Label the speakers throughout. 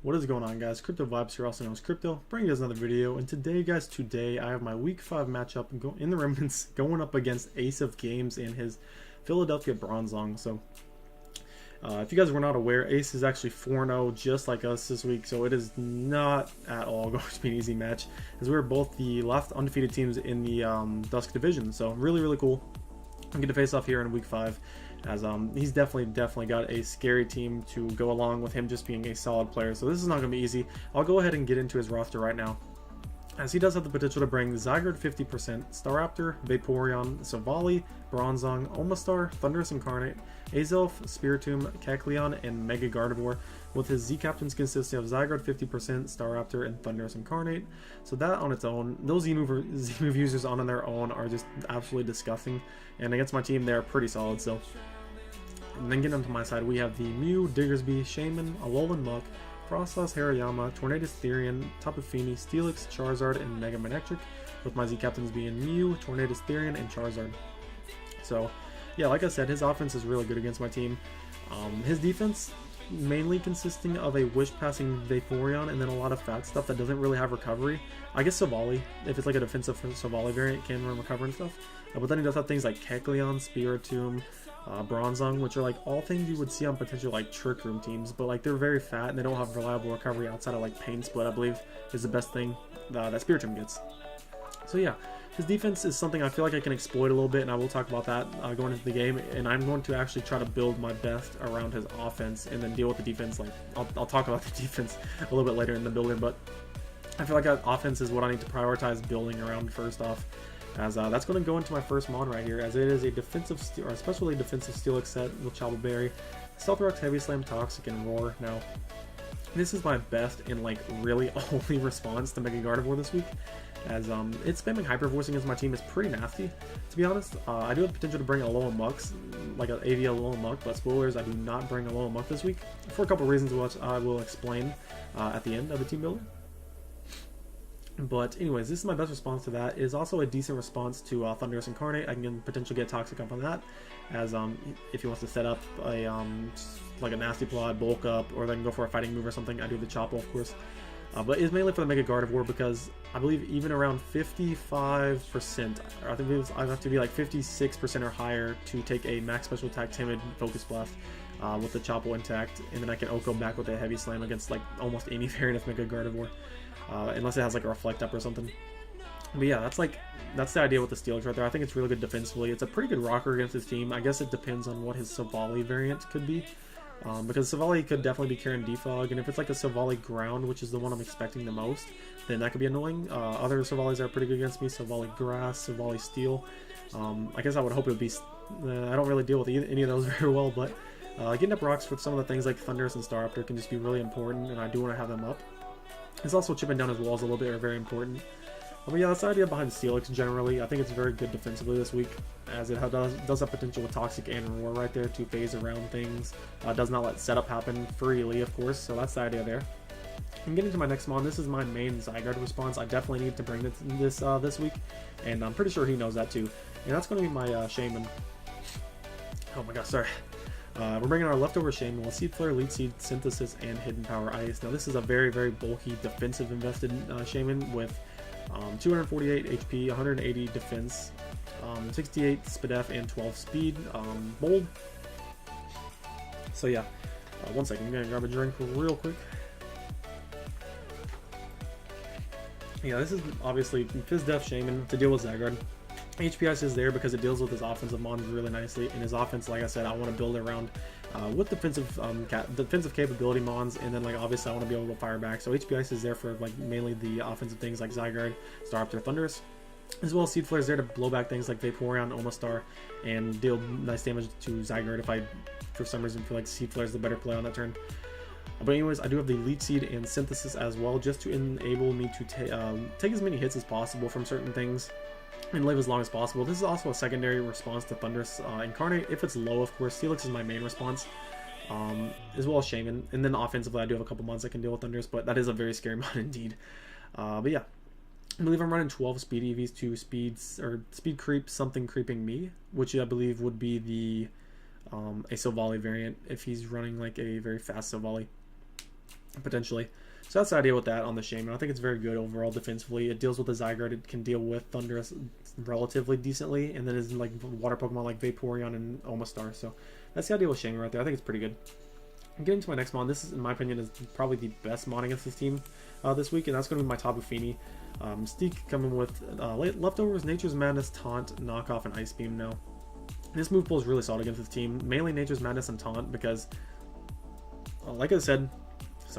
Speaker 1: What is going on, guys? Crypto Vibes here, also known as Crypto, bringing you guys another video. And today, guys, I have my Week 5 matchup in the Remnants going up against AceOfGames and his Philadelphia Bronzongs. So, if you guys were not aware, Ace is actually 4-0, just like us this week. So it is not at all going to be an easy match, as we're both the last undefeated teams in the Dusk division. So really, really cool. I'm going to face off here in Week 5. As he's definitely got a scary team to go along with him just being a solid player. So this is not going to be easy. I'll go ahead and get into his roster right now, as he does have the potential to bring Zygarde 50%, Staraptor, Vaporeon, Savali, Bronzong, Omastar, Thundurus Incarnate, Azelf, Spiritomb, Kecleon, and Mega Gardevoir, with his Z captains consisting of Zygarde 50%, Staraptor, and Thundurus Incarnate. So that on its own, those Z-move users on their own are just absolutely disgusting, and against my team they're pretty solid. So, and then getting onto my side, we have the Mew, Diggersby, Shaman, Alolan Muck, Frostlass, Hariyama, Tornadus, Therian, Tapu Fini, Steelix, Charizard, and Mega Manectric, with my Z captains being Mew, Tornadus, Therian, and Charizard. So, yeah, like I said, his offense is really good against my team. His defense mainly consisting of a wish passing Vaporeon and then a lot of fat stuff that doesn't really have recovery. I guess Savali, if it's like a defensive Savali variant, can run recover and stuff. But then he does have things like Kecleon, Spiritomb, Bronzong, which are like all things you would see on potential like Trick Room teams, but like they're very fat and they don't have reliable recovery outside of like Pain Split, I believe, is the best thing that Spiritomb gets. So yeah, his defense is something I feel like I can exploit a little bit, and I will talk about that going into the game, and I'm going to actually try to build my best around his offense and then deal with the defense. Like I'll talk about the defense a little bit later in the building, but I feel like that offense is what I need to prioritize building around first off, as that's going to go into my first mon right here, as it is a defensive or especially defensive Steelix set with Chapel Berry, Stealth Rocks, Heavy Slam, Toxic, and Roar. Now, this is my best and like really only response to Mega Gardevoir this week, as it's spamming Hyper Voicing as my team is pretty nasty, to be honest. I do have the potential to bring Alolan Mucks, like an AV Alolan Muck, but spoilers, I do not bring Alolan Muck this week, for a couple reasons which I will explain at the end of the team builder. But anyways, this is my best response to that. It is also a decent response to Thundurus Incarnate. I can potentially get Toxic up on that, as if he wants to set up a like a Nasty Plot, Bulk Up, or then go for a Fighting Move or something. I do the Chopple, of course. But it's mainly for the Mega Gardevoir, because I believe even around 55%, or I think I have to be like 56% or higher to take a Max Special Attack Timid Focus Blast with the Chopple intact, and then I can OHKO back with a Heavy Slam against like almost any variant of Mega Gardevoir. Unless it has like a Reflect Up or something. But yeah, that's the idea with the Steelix right there. I think it's really good defensively. It's a pretty good rocker against his team. I guess it depends on what his Savali variant could be, because Savali could definitely be carrying Defog, and if it's like a Savali Ground, which is the one I'm expecting the most, then that could be annoying. Other Savalis are pretty good against me: Savali Grass, Savali Steel. I guess I would hope it would be. I don't really deal with any of those very well, but getting up rocks with some of the things like Thundurus and Staraptor can just be really important, and I do want to have them up. It's also chipping down his walls a little bit are very important. But yeah, that's the idea behind Steelix generally. I think it's very good defensively this week, as it does have potential with Toxic and Roar right there to phase around things. Does not let setup happen freely, of course, so that's the idea there. And getting to my next mon, this is my main Zygarde response. I definitely need to bring this week, and I'm pretty sure he knows that too. And that's going to be my Shaman. Oh my gosh, sorry. We're bringing our leftover Shaman with Seed Flare, Lead Seed, Synthesis, and Hidden Power Ice. Now this is a very, very bulky defensive invested Shaman with 248 HP, 180 defense, 68 SPDF, and 12 speed. Bold. So yeah, one second, I'm gonna grab a drink real quick. Yeah, this is obviously Fizdef Shaman to deal with Zygarde. HP Ice is there because it deals with his offensive mons really nicely, and his offense, like I said, I want to build around with defensive capability mons, and then like obviously I want to be able to fire back. So HP Ice is there for like mainly the offensive things like Zygarde, Staraptor, Thundurus, as well as Seed Flare is there to blow back things like Vaporeon, Omastar, and deal nice damage to Zygarde if I, for some reason, feel like Seed Flare is the better play on that turn. But anyways, I do have the Leech Seed and Synthesis as well, just to enable me to take as many hits as possible from certain things and live as long as possible. This is also a secondary response to Thundurus Incarnate. If it's low, of course, Steelix is my main response, as well as Shaman. And then offensively, I do have a couple mons I can deal with Thundurus, but that is a very scary mon indeed. But yeah, I believe I'm running 12 speed EVs to speed creep something creeping me, which I believe would be the a Savali variant if he's running like a very fast Savali. potentially. So that's the idea with that on the Shaman. I think it's very good overall defensively. It deals with the Zygarde. It can deal with Thundurus relatively decently, and then is like water Pokemon like Vaporeon and Omastar. So that's the idea with Shaman right there. I think it's pretty good. Getting to my next mon, this is, in my opinion, is probably the best mon against this team this week, and that's going to be my Tapu Fini. Mystique coming with leftovers, Nature's Madness, Taunt, Knockoff, and Ice Beam now. This move pool is really solid against this team, mainly Nature's Madness and Taunt, because, like I said, his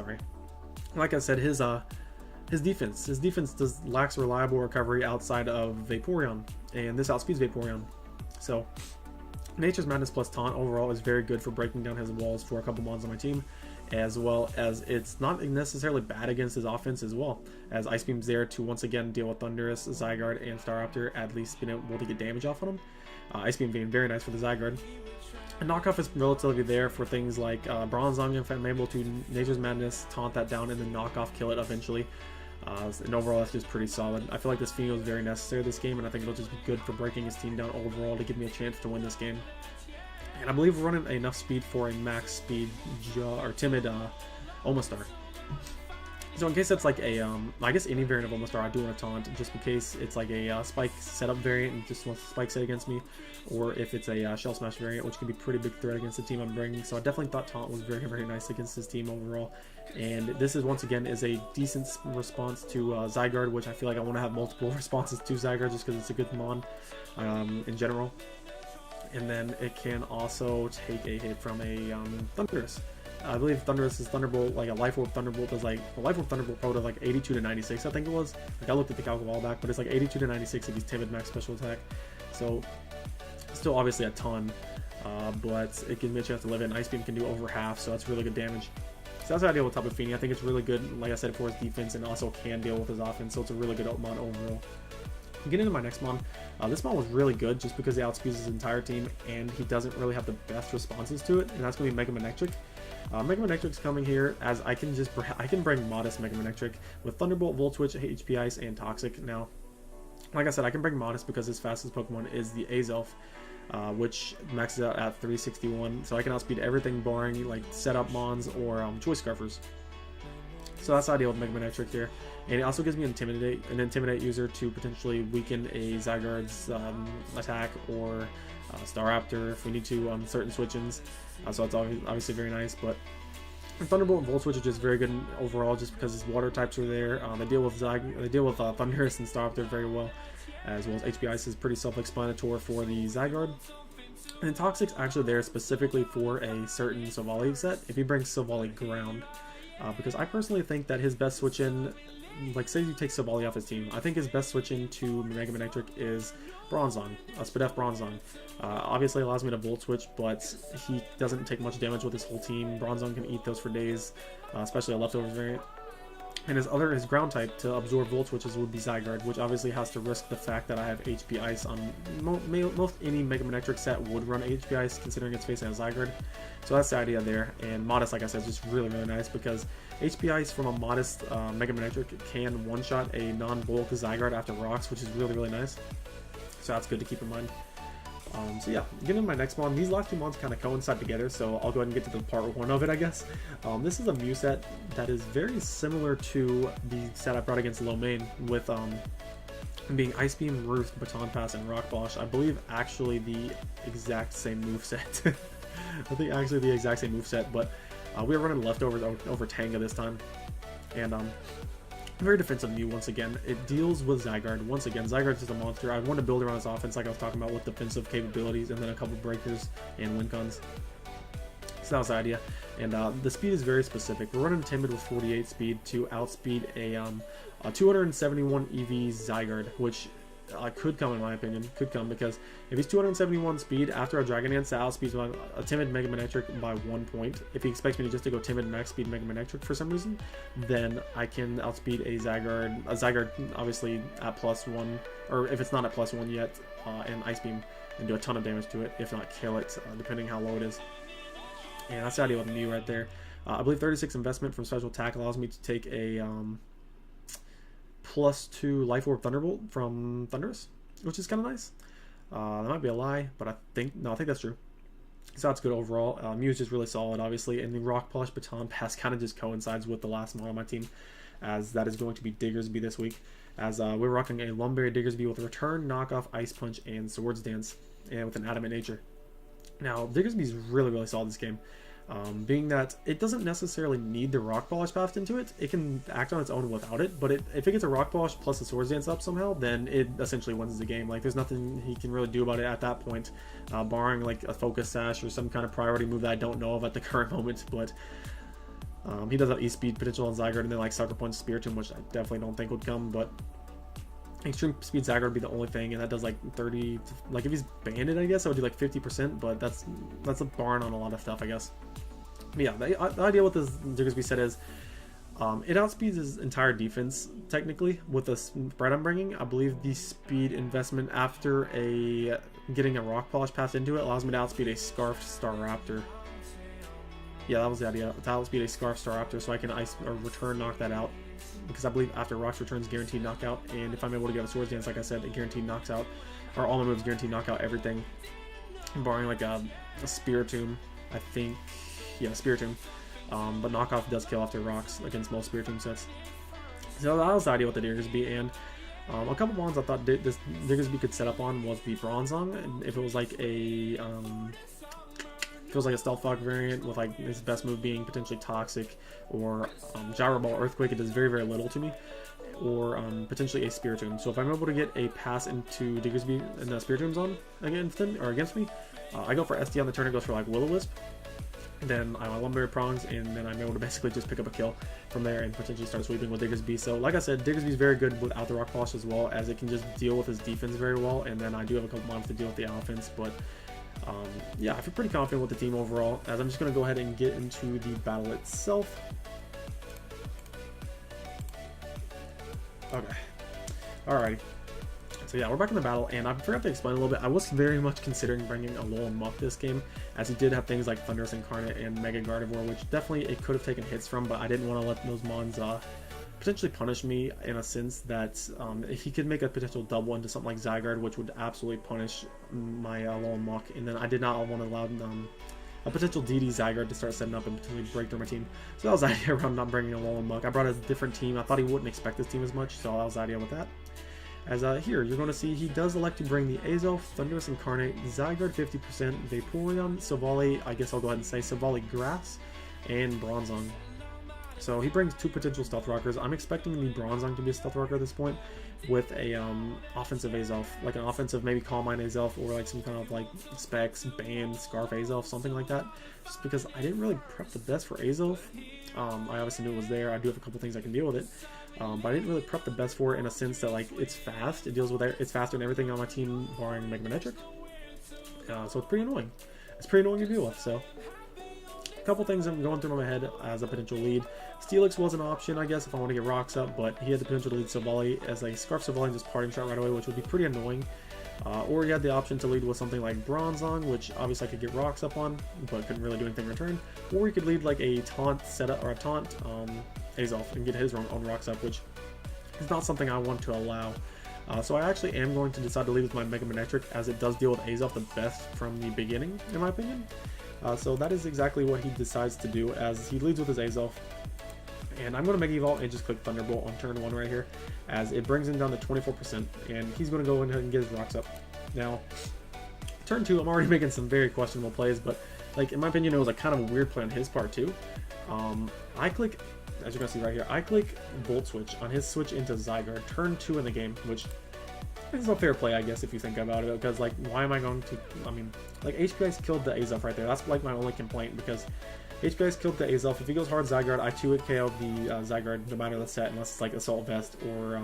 Speaker 1: defense lacks reliable recovery outside of Vaporeon, and this outspeeds Vaporeon. So Nature's Madness plus Taunt overall is very good for breaking down his walls for a couple mons on my team, as well as it's not necessarily bad against his offense as well, as Ice Beam's there to once again deal with Thundurus, Zygarde, and Staraptor, at least being able to get damage off on him. Ice Beam being very nice for the Zygarde. And Knockoff is relatively there for things like Bronzong, if I'm able to Nature's Madness, taunt that down, and then Knockoff kill it eventually. And overall, that's just pretty solid. I feel like this Fino is very necessary this game, and I think it'll just be good for breaking his team down overall to give me a chance to win this game. And I believe we're running enough speed for a max speed or timid Omastar. So in case it's like a, I guess any variant of Omastar, I do want to taunt, just in case it's like a spike setup variant and just wants to spike set against me, or if it's a shell smash variant, which can be a pretty big threat against the team I'm bringing. So I definitely thought taunt was very, very nice against this team overall. And this is, once again, is a decent response to Zygarde, which I feel like I want to have multiple responses to Zygarde just because it's a good mon in general. And then it can also take a hit from a Thundurus. I believe Thundurus' Thunderbolt, like a Life Orb Thunderbolt, does like a Life Orb Thunderbolt probably does like 82 to 96, I think it was. Like I looked at the calc a while back, but it's like 82 to 96 if he's timid max special attack. So still obviously a ton, but it gives me a chance to live in. Ice Beam can do over half, so that's really good damage. So that's how I deal with Tapu Fini. I think it's really good, like I said, for his defense, and also can deal with his offense. So it's a really good mon overall. Getting into my next mon, this mon was really good just because he outspeeds his entire team, and he doesn't really have the best responses to it, and that's going to be Mega Manectric. Mega Manectric's coming here, as I can bring modest Mega Manectric with Thunderbolt, Volt Switch, HP Ice, and Toxic. Now, like I said, I can bring modest because his fastest Pokemon is the Azelf, which maxes out at 361, so I can outspeed everything barring like setup mons or choice scarfers. So that's the idea with Mega Manectric here. And it also gives me an Intimidate user to potentially weaken a Zygarde's attack or Staraptor if we need to on certain switch-ins. So it's obviously very nice. But Thunderbolt and Volt Switch are just very good overall, just because his water types are there. They deal with Thundurus and Staraptor very well, as well as HP Ice is pretty self-explanatory for the Zygarde. And Toxic's actually there specifically for a certain Silvally set if he brings Silvally Ground. Because I personally think that his best switch-in, like say you take Silvally off his team, I think his best switch-in to Mega Manectric is Bronzong, Spadef Bronzong. Obviously allows me to Volt Switch, but he doesn't take much damage with his whole team. Bronzong can eat those for days, especially a leftovers variant. And his ground type to absorb Volt Switches would be Zygarde, which obviously has to risk the fact that I have HP Ice on most any Mega Manectric set would run HP Ice, considering it's facing a Zygarde. So that's the idea there. And Modest, like I said, is just really, really nice because HP Ice from a Modest Mega Manectric can one-shot a non-bulk Zygarde after rocks, which is really, really nice. So that's good to keep in mind. So yeah, getting into my next mon, these last two mons kind of coincide together, so I'll go ahead and get to the part one of it, I guess. This is a Mew set that is very similar to the set I brought against Lomain, with being Ice Beam, Roost, Baton Pass, and Rock Bosh. I believe actually the exact same moveset. I think actually the exact same moveset, but we were running leftovers over Tanga this time. And very defensive Mew once again. It deals with Zygarde. Once again, Zygarde's just a monster. I want to build around his offense like I was talking about with defensive capabilities and then a couple breakers and win cons. So that was the idea. And the speed is very specific. We're running Timid with 48 speed to outspeed a 271 EV Zygarde, which could come, in my opinion. Could come because if he's 271 speed after a Dragon Dance, that outspeeds a Timid Mega Manectric by 1 point. If he expects me to just to go Timid max speed Mega Manectric for some reason, then I can outspeed a Zygarde obviously at +1, or if it's not at +1 yet, and Ice Beam and do a ton of damage to it, if not kill it, depending how low it is. And that's the idea with Mew right there. I believe 36 investment from special attack allows me to take a +2 Life Orb Thunderbolt from Thundurus, which is kind of nice. That might be a lie, but I think that's true. So that's good overall. Mew is just really solid, obviously, and the Rock Polish Baton Pass kind of just coincides with the last mod on my team, as that is going to be Diggersby this week, as we're rocking a Lumberry Diggersby with Return, Knockoff, Ice Punch, and Swords Dance, and with an Adamant Nature. Now, Diggersby is really, really solid this game. Being that it doesn't necessarily need the Rock Polish path into it, it can act on its own without it, but if it gets a Rock Polish plus a Swords Dance up somehow, then it essentially wins the game. Like, there's nothing he can really do about it at that point, barring like a Focus Sash or some kind of priority move that I don't know of at the current moment, but he does have E-Speed potential on Zygarde, and then like Sucker Punch Spiritomb, which I definitely don't think would come, but Extreme Speed Zygarde would be the only thing, and that does like 30, like if he's banded, I guess, I would do like 50%, but that's a barn on a lot of stuff, I guess. But yeah, the idea with this Diggersby set is, it outspeeds his entire defense, technically, with the spread I'm bringing. I believe the speed investment after getting a Rock Polish pass into it allows me to outspeed a Scarfed Staraptor. Yeah, that was the idea, to outspeed a Scarfed Staraptor, so I can Ice or Return knock that out. Because I believe after Rock's Return's guaranteed knockout, and if I'm able to get a Swords Dance, like I said, it guaranteed knocks out, or all my moves guaranteed knock out everything, barring like a Spiritomb, I think, yeah, Spiritomb, but Knockoff does kill after Rocks against most Spiritomb sets. So that was the idea with the Diggersby, and a couple ones I thought this Diggersby could set up on was the Bronzong, if it was like a Stealth Fog variant with like his best move being potentially Toxic, or Gyro Ball Earthquake, it does very, very little to me, or potentially a Spiritomb. So if I'm able to get a pass into Diggersby and the Spiritomb's on against me, I go for SD on the turn, it goes for like Will-O-Wisp, then I Lumberry Prongs, and then I'm able to basically just pick up a kill from there and potentially start sweeping with Diggersby. So like I said, Diggersby is very good without the Rock Polish as well, as it can just deal with his defense very well, and then I do have a couple mons to deal with the offense, but yeah, I feel pretty confident with the team overall, as I'm just going to go ahead and get into the battle itself. Okay, alrighty. So yeah, we're back in the battle, and I forgot to explain a little bit. I was very much considering bringing Alolan Muck this game, as he did have things like Thundurus Incarnate and Mega Gardevoir, which definitely it could have taken hits from, but I didn't want to let those mons potentially punish me, in a sense that if he could make a potential double into something like Zygarde, which would absolutely punish my Alolan Muck, and then I did not want to allow a potential DD Zygarde to start setting up and potentially break through my team. So that was the idea around not bringing Alolan Muck. I brought a different team. I thought he wouldn't expect this team as much, so that was the idea with that. As here, you're going to see he does elect to bring the Azelf, Thundurus Incarnate, Zygarde 50%, Vaporeon, Silvally, I guess I'll go ahead and say Silvally Grass, and Bronzong. So he brings two potential Stealth Rockers. I'm expecting the Bronzong to be a Stealth Rocker at this point, with a offensive Azelf, like an offensive maybe Calm Mind Azelf, or like some kind of like Specs, Band, Scarf Azelf, something like that. Just because I didn't really prep the best for Azelf. I obviously knew it was there. I do have a couple things I can deal with it. But I didn't really prep the best for it, in a sense that like it's fast. It deals with it's faster than everything on my team, barring Magnetric. So it's pretty annoying. It's pretty annoying to deal with. So a couple things I'm going through my head as a potential lead. Steelix was an option, I guess, if I want to get rocks up, but he had the potential to lead Silvally as a Scarf Silvally and just Parting Shot right away, which would be pretty annoying. Or he had the option to lead with something like Bronzong, which obviously I could get rocks up on, but couldn't really do anything in return. Or he could lead like a taunt setup, or a taunt Azelf, and get his own rocks up, which is not something I want to allow. So I actually am going to decide to lead with my Mega Manectric, as it does deal with Azelf the best from the beginning, in my opinion. So that is exactly what he decides to do, as he leads with his Azelf. And I'm going to Mega Evolve and just click Thunderbolt on turn 1 right here, as it brings him down to 24%, and he's going to go ahead and get his rocks up. Now, turn 2, I'm already making some very questionable plays, but like in my opinion, it was like kind of a weird play on his part too. I click, as you're going to see right here, I click Volt Switch on his switch into Zygarde, turn 2 in the game, which is a fair play, I guess, if you think about it, because like, why am I going to, I mean, like HPI's killed the Azelf right there. That's like my only complaint, because HPI's killed the Azelf. If he goes hard Zygarde, I 2-hit KO the Zygarde no matter the set, unless it's like Assault Vest, or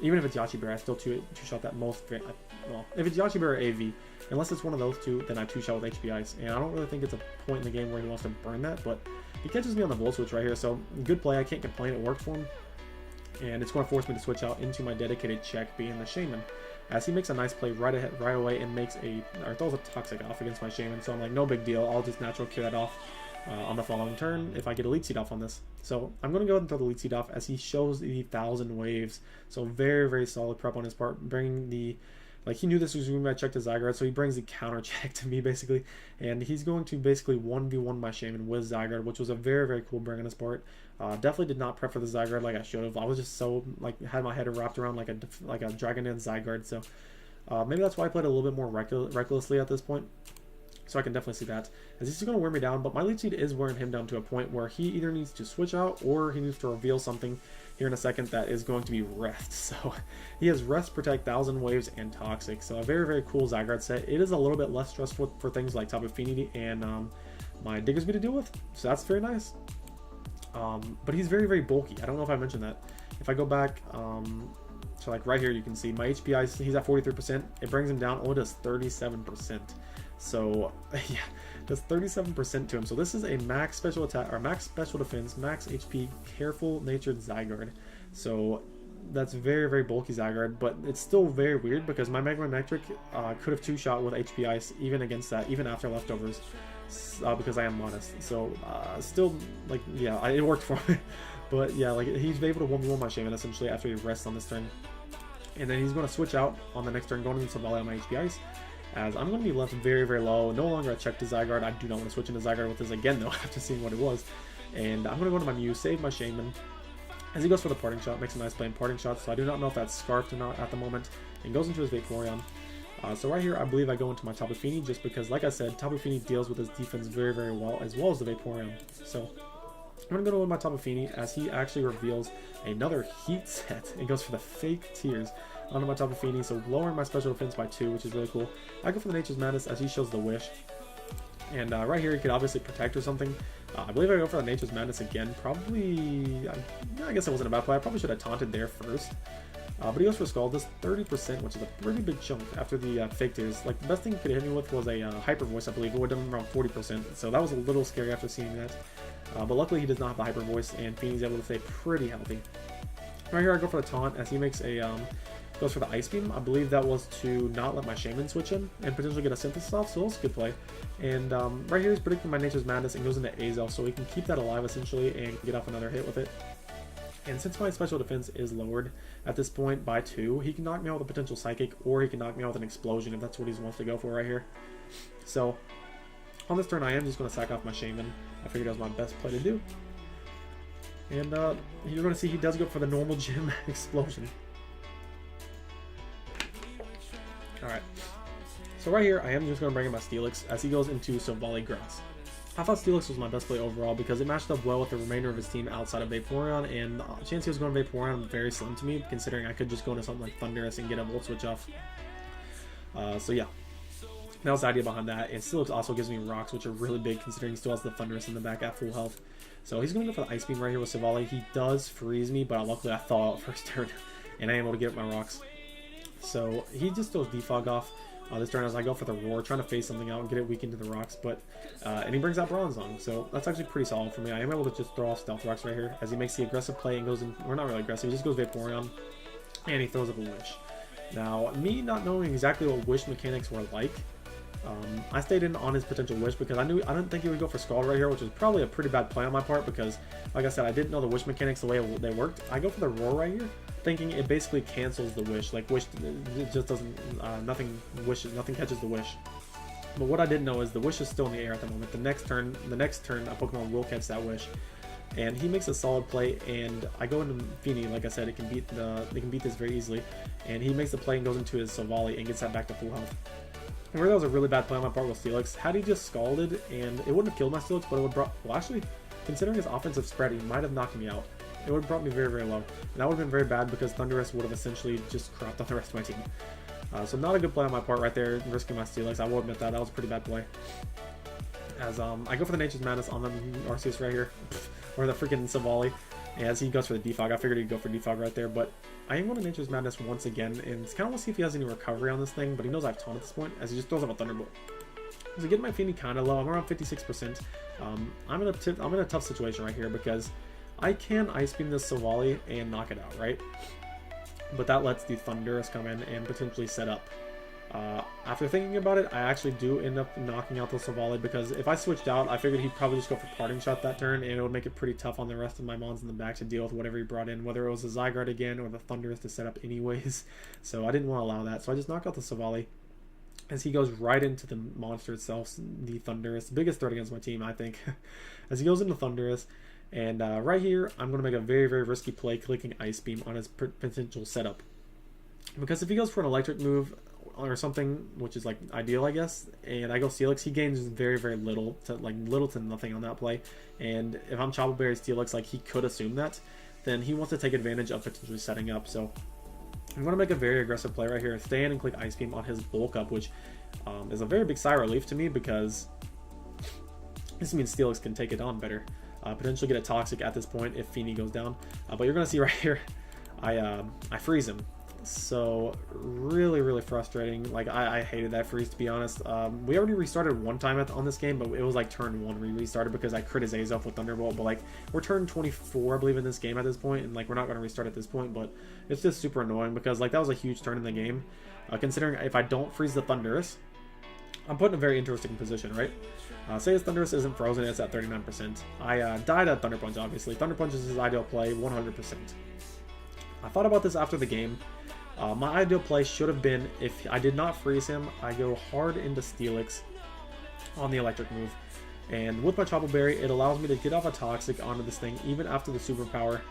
Speaker 1: even if it's Yachi Bear, I still 2-shot that most, well, if it's Yachi Bear or AV, unless it's one of those two, then I 2-shot with HPIs, and I don't really think it's a point in the game where he wants to burn that, but he catches me on the Volt Switch right here, so good play, I can't complain, it worked for him, and it's going to force me to switch out into my dedicated check, being the Shaman, as he makes a nice play right away and makes or throws a Toxic off against my Shaman, so I'm like, no big deal, I'll just natural cure that off on the following turn if I get a Lead Seed off on this. So I'm going to go ahead and throw the Lead Seed off, as he shows the 1,000 waves, so very, very solid prep on his part, bringing the Like, he knew this was going to be my check to Zygarde, so he brings the counter check to me, basically. And he's going to basically 1v1 my Shaman with Zygarde, which was a very, very cool bring on his part. Definitely did not prep for the Zygarde like I should have. I was just so, like, had my head wrapped around like a Dragonite Zygarde, so maybe that's why I played a little bit more recklessly at this point. So I can definitely see that. As he's going to wear me down, but my lead seed is wearing him down to a point where he either needs to switch out or he needs to reveal something here in a second that is going to be Rest. So he has Rest, Protect, Thousand Waves, and Toxic. So a very, very cool Zygarde set. It is a little bit less stressful for things like Tapu Fini and my Diggersby to deal with. So that's very nice. But he's very, very bulky. I don't know if I mentioned that. If I go back, so like right here, you can see my HPI, he's at 43%. It brings him down, oh, it does 37%. So yeah, does 37% to him. So this is a max special attack, or max special defense, max HP, careful natured Zygarde. So that's very, very bulky Zygarde, but it's still very weird because my Magnetic could have two-shot with HP Ice even against that, even after leftovers, because I am modest. So still, like, yeah, it worked for me. But yeah, like, he's able to 1v1 my Shaman essentially after he rests on this turn. And then he's going to switch out on the next turn, going into Volley on my HP Ice. As I'm going to be left very, very low. No longer a check to Zygarde. I do not want to switch into Zygarde with this again, though, after seeing what it was. And I'm going to go to my Mew, save my Shaman. As he goes for the Parting Shot, makes a nice play in Parting Shot. So I do not know if that's Scarfed or not at the moment. And goes into his Vaporeon. So right here, I believe I go into my Tapu Fini, just because, like I said, Tapu Fini deals with his defense very, very well, as well as the Vaporeon. So I'm going to go with my Tapu Fini, as he actually reveals another Heat set. It goes for the Fake Tears onto my Tapu Fini, so lowering my special defense by 2, which is really cool. I go for the Nature's Madness as he shows the Wish. And right here, he could obviously Protect or something. I believe I go for the Nature's Madness again. Probably, I guess it wasn't a bad play. I probably should have taunted there first. But he goes for Scald, does 30%, which is a pretty big chunk after the Fake Tears. Like, the best thing he could hit me with was a Hyper Voice, I believe. It would have done around 40%, so that was a little scary after seeing that. But luckily, he does not have the Hyper Voice, and Fini's able to stay pretty healthy. Right here, I go for the Taunt, as he makes a, goes for the Ice Beam. I believe that was to not let my Shaman switch in, and potentially get a Synthesis off, so that was a good play. And right here, he's predicting my Nature's Madness, and goes into Azel, so he can keep that alive, essentially, and get off another hit with it. And since my special defense is lowered at this point by 2, he can knock me out with a potential Psychic, or he can knock me out with an Explosion if that's what he wants to go for right here. So on this turn, I am just going to sack off my Shaman. I figured that was my best play to do. And you're going to see he does go for the normal gym Explosion. Alright. So right here, I am just going to bring in my Steelix as he goes into Silvally Grass. I thought Steelix was my best play overall because it matched up well with the remainder of his team outside of Vaporeon, and the chance he was going to Vaporeon was very slim to me, considering I could just go into something like Thundurus and get a Volt Switch off. So yeah, that was the idea behind that. And Steelix also gives me Rocks, which are really big considering he still has the Thundurus in the back at full health. So he's going to go for the Ice Beam right here with Silvally. He does freeze me, but luckily I thaw out first turn, and I am able to get my Rocks. So he just throws Defog off. This turn as I go for the Roar, trying to phase something out and get it weak into the rocks, but and he brings out Bronzong, so that's actually pretty solid for me. I am able to just throw off Stealth Rocks right here as he makes the aggressive play and goes in, or not really aggressive, he just goes Vaporeon, and he throws up a Wish. Now, me not knowing exactly what Wish mechanics were like, I stayed in on his potential Wish because I didn't think he would go for Scald right here, which was probably a pretty bad play on my part because, like I said, I didn't know the Wish mechanics the way they worked. I go for the Roar right here, thinking it basically cancels the Wish. Like, Wish, it just doesn't, nothing catches the Wish. But what I didn't know is the Wish is still in the air at the moment. The next turn, a Pokemon will catch that Wish. And he makes a solid play, and I go into Fini, like I said, they can beat this very easily. And he makes the play and goes into his Silvally and gets that back to full health. I remember that was a really bad play on my part with Steelix. Had he just Scalded, and it wouldn't have killed my Steelix, but it would well, actually, considering his offensive spread, he might have knocked me out. It would have brought me very, very low. And that would have been very bad because Thundurus would have essentially just cropped on the rest of my team. So not a good play on my part right there, risking my Steelix. I will admit that. That was a pretty bad play. As I go for the Nature's Madness on the Arceus right here. Or the freaking Silvally. As he goes for the Defog. I figured he'd go for Defog right there, but I am going to Nature's Madness once again, and kind of want to see if he has any recovery on this thing, but he knows I have Taunt at this point, as he just throws up a Thunderbolt. So getting my Fini kind of low. I'm around 56%. I'm in a tough situation right here because I can Ice Beam this Silvally and knock it out, right? But that lets the Thundurus come in and potentially set up After thinking about it, I actually do end up knocking out the Savali, because if I switched out, I figured he'd probably just go for Parting Shot that turn, and it would make it pretty tough on the rest of my mons in the back to deal with whatever he brought in, whether it was a Zygarde again or the Thundurus to set up anyways. So I didn't want to allow that, so I just knocked out the Savali as he goes right into the monster itself, the Thundurus, the biggest threat against my team, I think. As he goes into Thundurus, and right here, I'm going to make a very, very risky play clicking Ice Beam on his potential setup. Because if he goes for an electric move or something, which is like ideal, I guess, and I go Steelix, he gains very, very little to nothing on that play. And if I'm Chapel Berry Steelix, like he could assume that, then he wants to take advantage of potentially setting up. So I'm going to make a very aggressive play right here, stay in and click Ice Beam on his Bulk Up, which is a very big sigh of relief to me, because this means Steelix can take it on better. Potentially get a Toxic at this point if Feeny goes down. But you're going to see right here, I freeze him. So really, really frustrating. Like I hated that freeze, to be honest. We already restarted one time on this game, but it was like turn 1 we restarted because I crit his Ace-Off with Thunderbolt. But like we're turn 24, I believe, in this game at this point, and like we're not going to restart at this point. But it's just super annoying because like that was a huge turn in the game. Considering if I don't freeze the Thundurus, I'm put in a very interesting position, right? Say his Thundurus isn't frozen, it's at 39%. I died at Thunder Punch, obviously. Thunder Punch is his ideal play, 100%. I thought about this after the game. My ideal play should have been, if I did not freeze him, I go hard into Steelix on the electric move. And with my Chapel Berry, it allows me to get off a Toxic onto this thing, even after the superpower.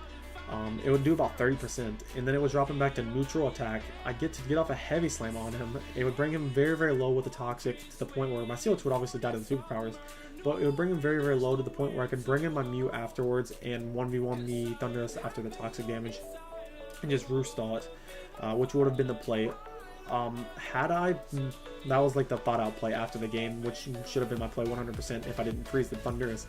Speaker 1: It would do about 30%, and then it would drop him back to neutral attack. I get to get off a Heavy Slam on him. It would bring him very, very low with the Toxic, to the point where my Steelix would obviously die to the superpowers, but it would bring him very, very low to the point where I could bring in my Mew afterwards and 1v1 the Thundurus after the Toxic damage and just Roost Stall it, which would have been the play. That was like the thought out play after the game, which should have been my play 100% if I didn't freeze the Thundurus.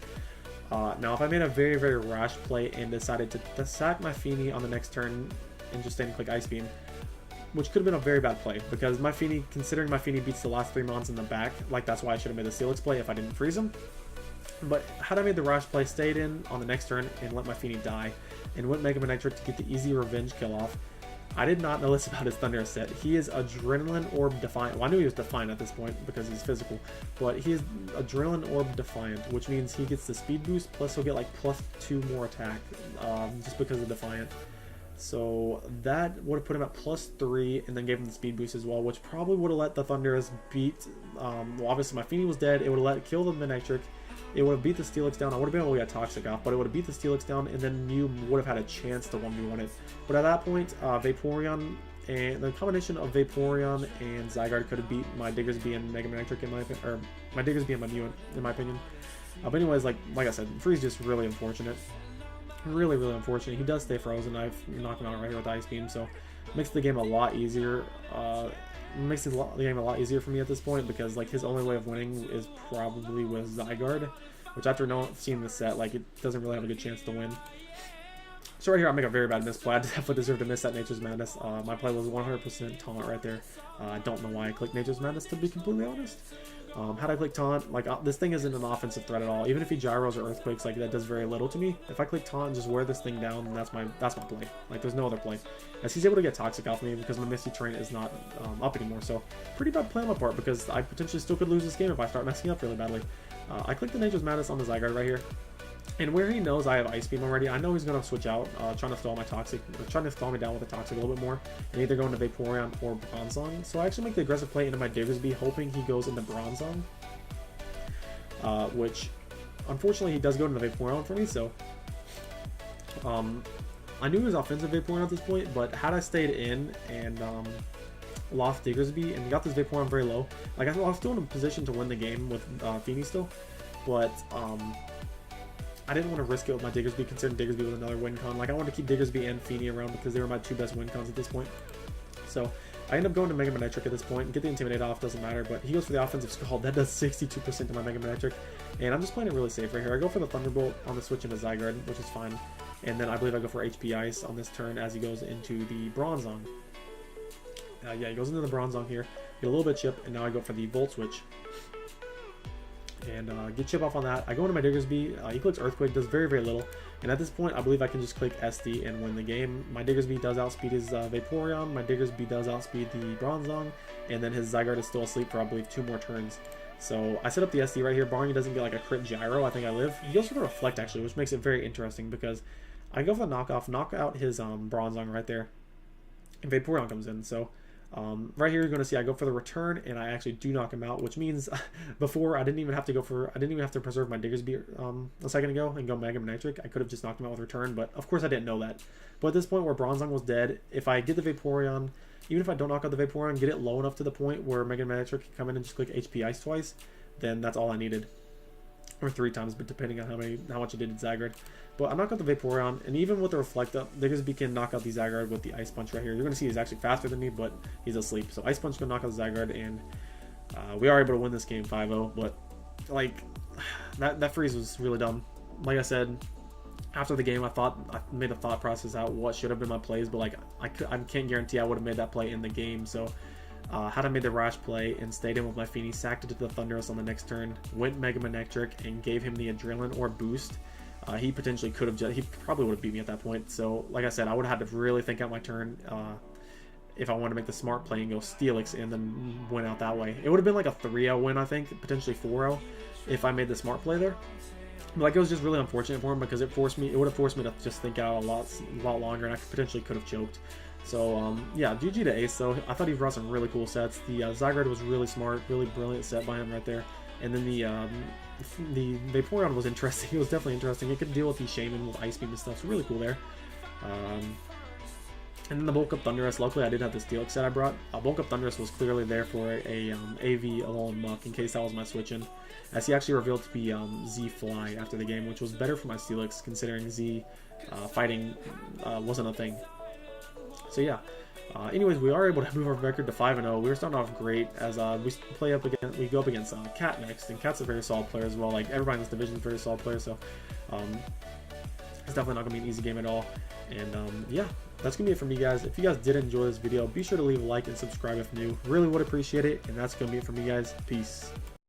Speaker 1: Now, if I made a very, very rash play and decided to sack my Feeny on the next turn and just stay and click Ice Beam, which could have been a very bad play, because my Feeny, considering my Feeny beats the last 3 mons in the back, like that's why I should have made the Steelix play if I didn't freeze him. But had I made the rash play, stayed in on the next turn and let my Feeny die, and went Mega Manectric to get the easy revenge kill off, I did not know this about his Thundurus set. He is Adrenaline Orb Defiant. Well, I knew he was Defiant at this point because he's physical, but he is Adrenaline Orb Defiant, which means he gets the speed boost, plus he'll get like +2 more attack, just because of Defiant. So that would have put him at +3, and then gave him the speed boost as well, which probably would have let the Thundurus beat, well, obviously my Feeny was dead, it would have let kill the Manectric, it would have beat the Steelix down, I would have been able to get Toxic off, but it would have beat the Steelix down, and then Mew would have had a chance to 1v1 it. But at that point, Vaporeon, and the combination of Vaporeon and Zygarde could have beat my Diggersby and Mega Manectric in my opinion, or my Diggersby and my Mew in my opinion. But anyways, like I said, Freeze just really unfortunate. Really, really unfortunate. He does stay frozen. I've knocked him out right here with Ice Beam, so makes the game a lot easier. Makes the game a lot easier for me at this point, because like his only way of winning is probably with Zygarde, which after seeing this set, like it doesn't really have a good chance to win. So right here, I make a very bad misplay. I definitely deserve to miss that Nature's Madness. My play was 100% taunt right there. I don't know why I clicked Nature's Madness, to be completely honest. Had I clicked taunt, like this thing isn't an offensive threat at all. Even if he gyros or earthquakes, like that does very little to me. If I click taunt and just wear this thing down, then that's my play. Like there's no other play. As he's able to get Toxic off me because my Misty Terrain is not up anymore. So pretty bad play on my part, because I potentially still could lose this game if I start messing up really badly. I clicked the Nature's Madness on the Zygarde right here. And where he knows I have Ice Beam already, I know he's going to switch out, trying to stall my Toxic, or trying to stall me down with a Toxic a little bit more, and either go into Vaporeon or Bronzong. So I actually make the aggressive play into my Diggersby, hoping he goes into Bronzong. Which, unfortunately, he does go into Vaporeon for me, so I knew he was offensive Vaporeon at this point, but had I stayed in and lost Diggersby and got this Vaporeon very low, like I was still in a position to win the game with Feeny still, but I didn't want to risk it with my Diggersby, considering Diggersby was another win con. Like I wanted to keep Diggersby and Feeny around because they were my 2 best win cons at this point. So I end up going to Mega Manectric at this point, get the Intimidate off, doesn't matter, but he goes for the offensive Scald. That does 62% to my Mega Manectric, and I'm just playing it really safe right here. I go for the Thunderbolt on the switch into Zygarde, which is fine, and then I believe I go for HP Ice on this turn as he goes into the Bronzong. Yeah, he goes into the Bronzong here, get a little bit chip, and now I go for the Volt Switch. And get chip off on that. I go into my Diggersby, he clicks Earthquake, does very, very little. And at this point, I believe I can just click SD and win the game. My Diggersby does outspeed his Vaporeon, my Diggersby does outspeed the Bronzong, and then his Zygarde is still asleep for, I believe, 2 more turns. So I set up the SD right here, barring he doesn't get like a crit gyro, I think I live. He goes for the reflect actually, which makes it very interesting because I go for the knock out his Bronzong right there, and Vaporeon comes in. So right here you're going to see I go for the return, and I actually do knock him out, which means before I didn't even have to preserve my Diggersby a second ago and go Mega Manectric. I could have just knocked him out with return, but of course I didn't know that. But at this point where Bronzong was dead, if I get the Vaporeon, even if I don't knock out the Vaporeon, get it low enough to the point where Mega Manectric can come in and just click HP Ice twice, then that's all I needed. Or 3 times, but depending on how much I did in Zygarde. But I knocked out the Vaporeon, and even with the Reflect Up, Diggersby can knock out the Zygarde with the Ice Punch right here. You're going to see he's actually faster than me, but he's asleep. So Ice Punch can knock out the Zygarde, and we are able to win this game 5-0. But like that freeze was really dumb. Like I said, after the game, I made a thought process out what should have been my plays, but like I can't guarantee I would have made that play in the game. So had I made the rash play and stayed in with my Feeny, sacked it to the Thundurus on the next turn, went Mega Manectric and gave him the Adrenaline or boost, he potentially could have, he probably would have beat me at that point. So like I said, I would have had to really think out my turn if I wanted to make the smart play and go Steelix and then win out that way. It would have been like a 3-0 win, I think, potentially 4-0 if I made the smart play there. But like, it was just really unfortunate for him because it would have forced me to just think out a lot longer, and I potentially could have choked. So yeah, GG to Ace though. I thought he brought some really cool sets. The Zygarde was really smart, really brilliant set by him right there. And then the Vaporeon was interesting. It was definitely interesting. It could deal with the Shaman with Ice Beam and stuff. So really cool there. And then the Bulk Up Thundurus. Luckily, I did have the Steelix set I brought. Bulk Up Thundurus was clearly there for a AV Alolan Muck in case that was my switch-in, as he actually revealed to be Z Fly after the game, which was better for my Steelix considering Z fighting wasn't a thing. So yeah, anyways, we are able to move our record to 5-0. We were starting off great as we go up against Cat next, and Cat's a very solid player as well. Like everybody in this division is a very solid player, so it's definitely not gonna be an easy game at all. And yeah, that's gonna be it from me, guys. If you guys did enjoy this video, be sure to leave a like and subscribe if new. Really would appreciate it. And that's gonna be it from me, guys. Peace.